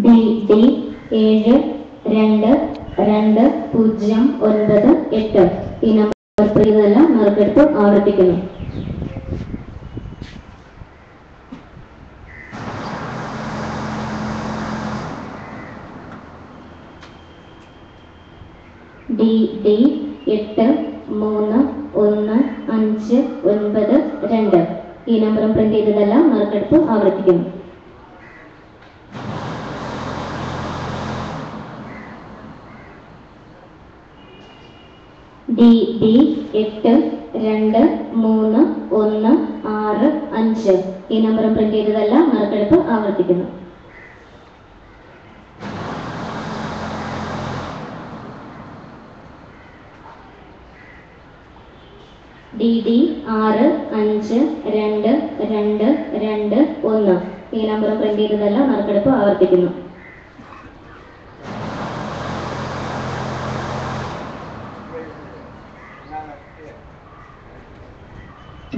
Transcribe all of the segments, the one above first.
D 722098. ഈ number പ്രീതെല്ലാം നറുക്കെടുപ്പ് ആവർത്തിക്കുന്നു. ഡി 831592. ഈ നമ്പറും പ്രിന്റ് ചെയ്തതെല്ലാം നറുക്കെടുപ്പ് ആവർത്തിക്കുന്നു. ഡി 823165. ഈ നമ്പറും പ്രിന്റ് ചെയ്തതെല്ലാം നറുക്കെടുപ്പ് ആവർത്തിക്കുന്നു. ഡി 652221. ഈ നമ്പറും പ്രിന്റ് ചെയ്തതെല്ലാം നറുക്കെടുപ്പ് ആവർത്തിക്കുന്നു.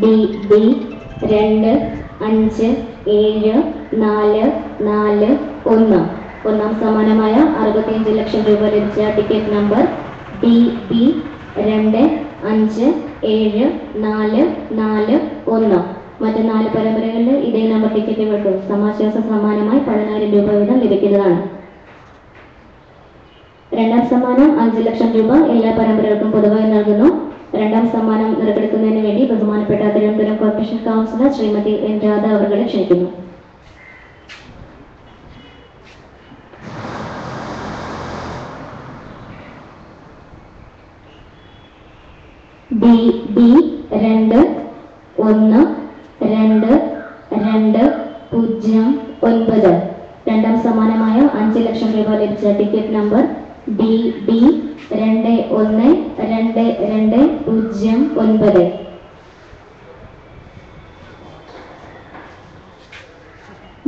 ഡി 257441. ഒന്നാം സമ്മാനമായ 65 ലക്ഷം രൂപ ലഭിച്ച ടിക്കറ്റ് നമ്പർ DB 257441. മറ്റ് 4 പരമ്പരകളിൽ ഇതേ നമ്പർ ടിക്കറ്റുകൾക്ക് സമാശ്വാസ സമ്മാനമായി 10,000 രൂപ വീതം ലഭിക്കുന്നതാണ്. രണ്ടാം സമ്മാനം 5 ലക്ഷം രൂപ എല്ലാ പരമ്പരകൾക്കും പൊതുവായി നൽകുന്നു. രണ്ടാം സമ്മാനം നറുക്കെടുക്കുന്നതിന് വേണ്ടി ബഹുമാനപ്പെട്ട Thiruvananthapuram corporation councillor Shrimati N Radha അവരെ ക്ഷണിക്കുന്നു. DB 212209. രണ്ടാം സമ്മാനമായ 5 ലക്ഷം രൂപ ലഭിച്ച ടിക്കറ്റ് നമ്പർ DB 212209.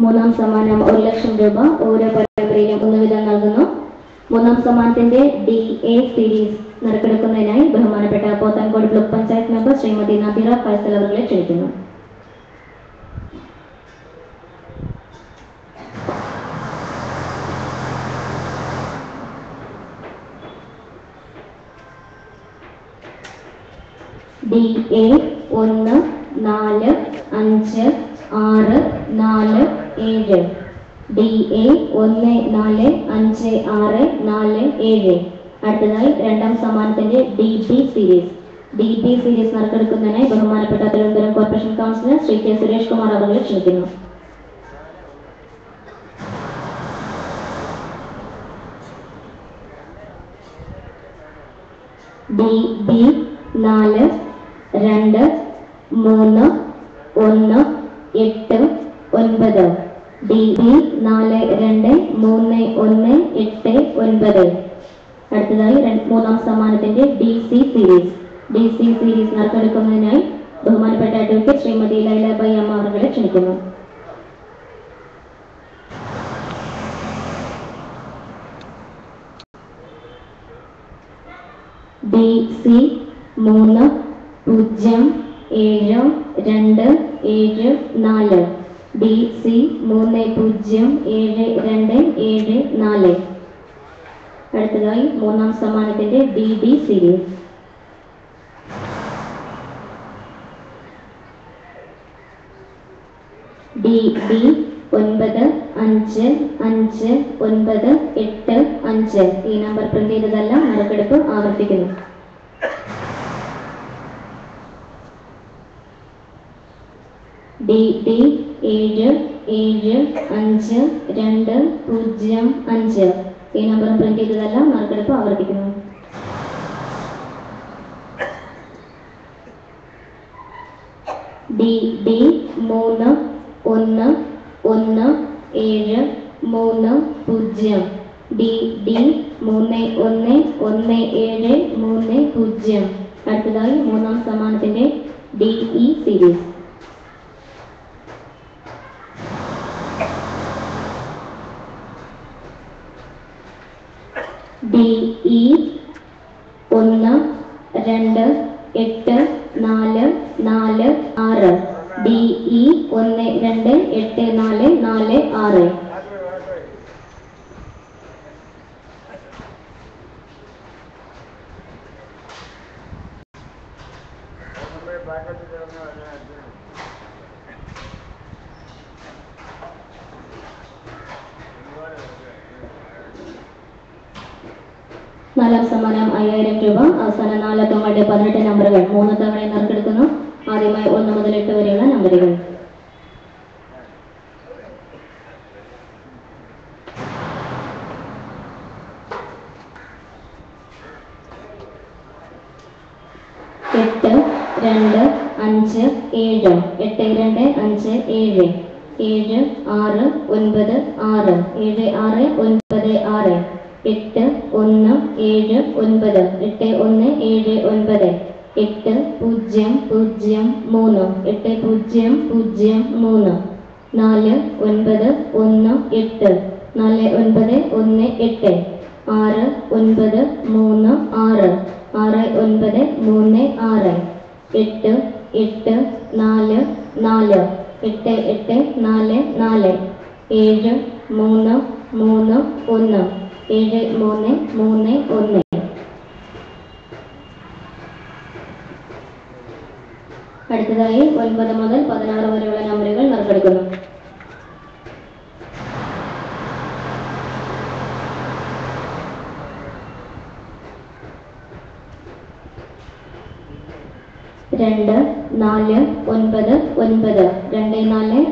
മൂന്നാം സമ്മാനം 1 ലക്ഷം രൂപ ഓരോ പരമ്പരയിലും 1 വീതം നൽകുന്നു. മൂന്നാം സമ്മാനത്തിന്റെ DA സീരീസ് നറുക്കെടുക്കുന്നതിനായി ബഹുമാനപ്പെട്ട പോത്താൻകോട് ബ്ലോക്ക് പഞ്ചായത്ത് മെമ്പർ ശ്രീമതി നബീറ ഫൈസൽ അവരെ ക്ഷണിക്കുന്നു. DA 145647. DA 145647. അടുത്തതായി രണ്ടാം സമ്മാനത്തിന്റെ DB സീരീസ് നറുക്കെടുക്കുന്നതിനായി ബഹുമാനപ്പെട്ട Thiruvananthapuram corporation councillor Shri K Suresh Kumar അവരെ ക്ഷണിക്കുന്നു. DB 423189. DB 423189. അടുത്തതായി മൂന്നാം സമ്മാനത്തിന്റെ DC സീരീസ് നറുക്കെടുക്കുന്നതിനായി ബഹുമാനപ്പെട്ട അഡ്വക്കേറ്റ് ശ്രീമതി ലൈലാബായി അമ്മ അവരെ ക്ഷണിക്കുന്നു. DC 307274. DC 307274. അടുത്തതായി മൂന്നാം സമ്മാനത്തിന്റെ DD സീരീസ് DB 955585. ഈ നമ്പർ പ്രിന്റ് ചെയ്തതെല്ലാം നറുക്കെടുപ്പ് ആവർത്തിക്കുന്നു. DD 775205. ഈ നമ്പർ പ്രിന്റ് ചെയ്തതെല്ലാം നറുക്കെടുപ്പ് ആവർത്തിക്കുന്നു. DD 311730. DD 311730. അടുത്തതായി മൂന്നാം സമ്മാനത്തിന്റെ DE സീരീസ് DE 1284446. DE 1284446. നാലാം സമ്മാനം 5000 രൂപ. അവസാന 4 അക്കങ്ങളുടെ 18 നമ്പറുകൾ 3 തവണ നറുക്കെടുക്കുന്നു. ആദ്യമായി 1 മുതൽ 8 വരെയുള്ള നമ്പറുകൾ. എട്ട് 2 5 7 8 2 5 7 7 6 9 6 7 6 9 6 8 1 7 9 8 1 7 9 8 0 0 3 8 0 0 3 4 9 1 8 4 9 1 8 6 9 3 6 6 9 3 6 8 8 4 4 8 8 4 4 7 3 3 1 7 3 3 1. അടുത്തതായി 9 മുതൽ 16 വരെയുള്ള നമ്പറുകൾ നറുക്കെടുക്കുന്നു. 2 4 9 9 2 4 9 9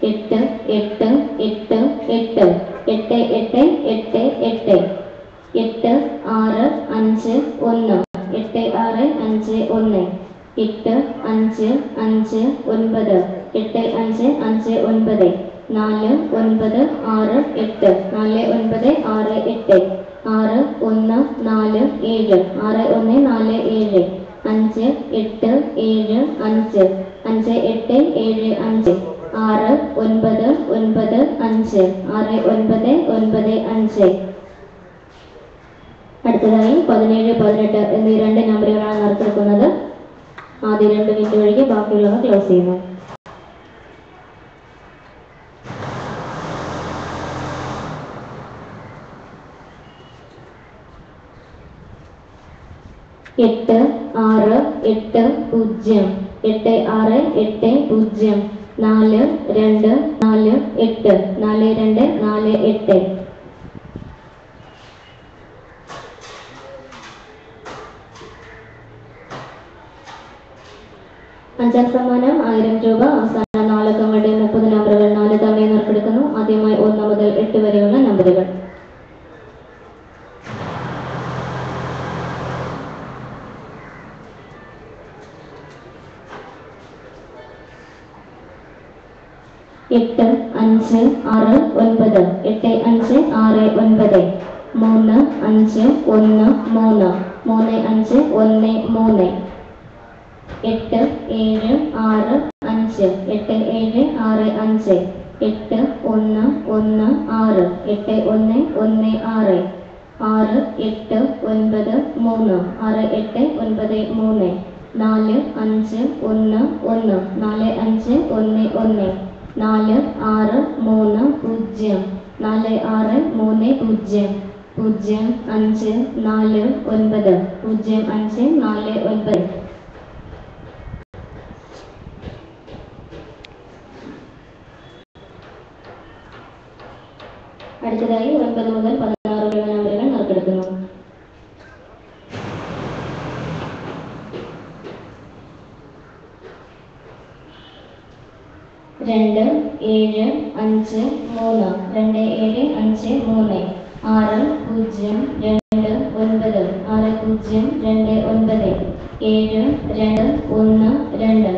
8 8 8 8 8 8 8 8 8 6 5 1 8 6 5 1 8 5 5 9 8 5 5 9 4 9 6 8 4 9 6 8 6 1 4 7 6 1 4 7 5 8 7 5 5 8 7 5 6 9 9 5 6 9 9 5. അടുത്തതായി 17 18 എന്നീ 2 നമ്പറുകളാണ് നറുക്കെടുക്കുന്നത്. ആദ്യ 2 മിനിറ്റ് ഒഴികെ ബാക്കിയുള്ളവ ക്ലോസ് ചെയ്യുന്നു. 8 6 8 0 8 6 8 0 4 2 4 8 4 2 4 8. അഞ്ചാം സമ്മാനം 1000 രൂപ. അവസാന 4 അക്കങ്ങളുടെ 30 നമ്പറുകൾ 4 തവണ നറുക്കെടുക്കുന്നു. ആദ്യമായി 1 മുതൽ 8 വരെയുള്ള നമ്പറുകൾ. 8 5 6 9 8 5 6 9 3 5 1 3 3 5 1 3 8 7 6 5 8 7 6 5 8 1 1 6 8 1 1 6 6 8 9 3 6 8 9 3 4 5 1 1 4 5 1 1 4 6 3 0 4 6 3 0 0 5 4 9 0 5 4 9. അടുത്തതായി 9 മുതൽ 16 വരെയുള്ള നമ്പറുകൾ നറുക്കെടുക്കുന്നു. 2 7 5 3 2 7 5 3 6 0 2 9 6 0 2 9 7 2 1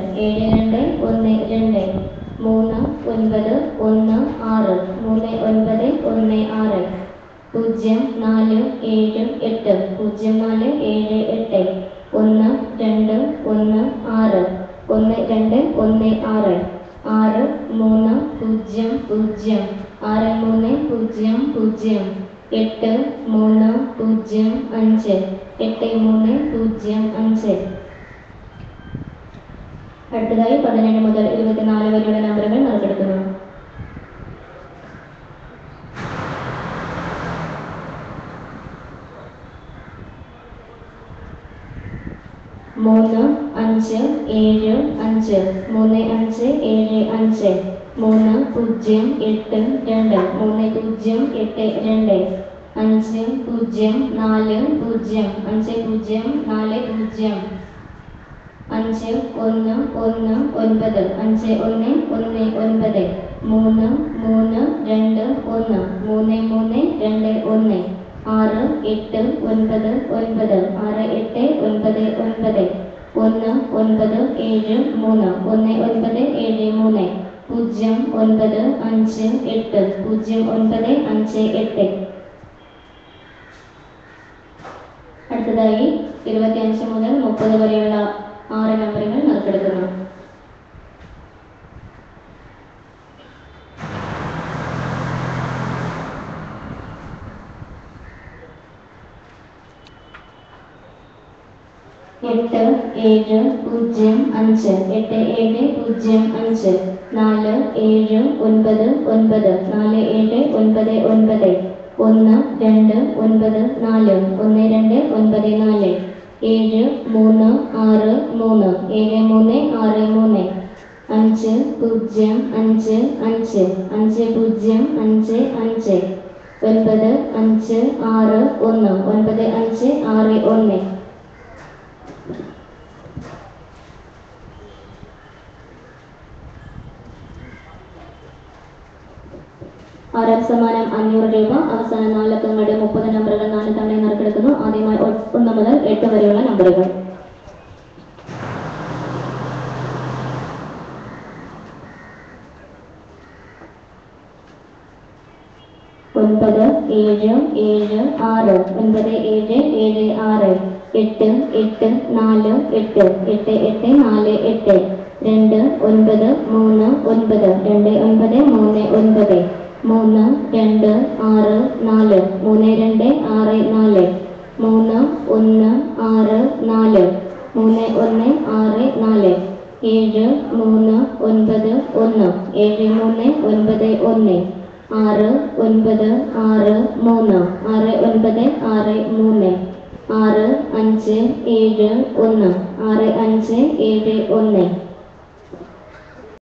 2 7 2 1 2 3 9 1 6 3 9 1 6 0 4 7 8 0 4 7 8 1 2 1 6 1 2 1 6 6 3 0 0 6 3 0 0 8 3 0 5 8 3 0 5. അടുത്തതായി 17 മുതൽ 24 വരെയുള്ള നമ്പറുകൾ നറുക്കെടുക്കുന്നു. 3 5 7 5 3 5 7 5 3 0 8 2 3 0 8 2 5 0 4 0 5 0 4 0 5 1 1 9 5 1 1 9 3 3 2 1 3 3 2 1 6 8 9 9 6 8 9 9 1 9 7 3 1 9 7 3 0 9 5 8 0 9 5 8 അടുത്തതായി 25 മുതൽ 30 വരെയുള്ള 6 നമ്പറുകൾ നറുക്കെടുക്കുന്നു. എട്ട് 7 0 5 8 7 0 5 4 7 9 9 4 7 9 9 1 2 9 4 1 2 9 4 7 3 6 3 7 3 6 3 5 0 5 5 5 0 5 5 9 5 6 1 9 5 6 1 ആറാം സമ്മാനം 500 രൂപ. അവസാന 4 അക്കങ്ങളുടെ 30 നമ്പറുകൾ 4 തവണ നറുക്കെടുക്കുന്നു. ആദ്യമായി 1 മുതൽ 8 വരെയുള്ള നമ്പറുകൾ. 9 7 7 6 9 7 7 6 8 8 4 8 8 8 4 8 2 9 3 9 2 9 3 9 3 2 6 4 3 2 6 4 3 1 6 4 3 1 6 4 7 3 9 1 7 3 9 1 6 9 6 3 6 9 6 3 6 5 7 1 6 5 7 1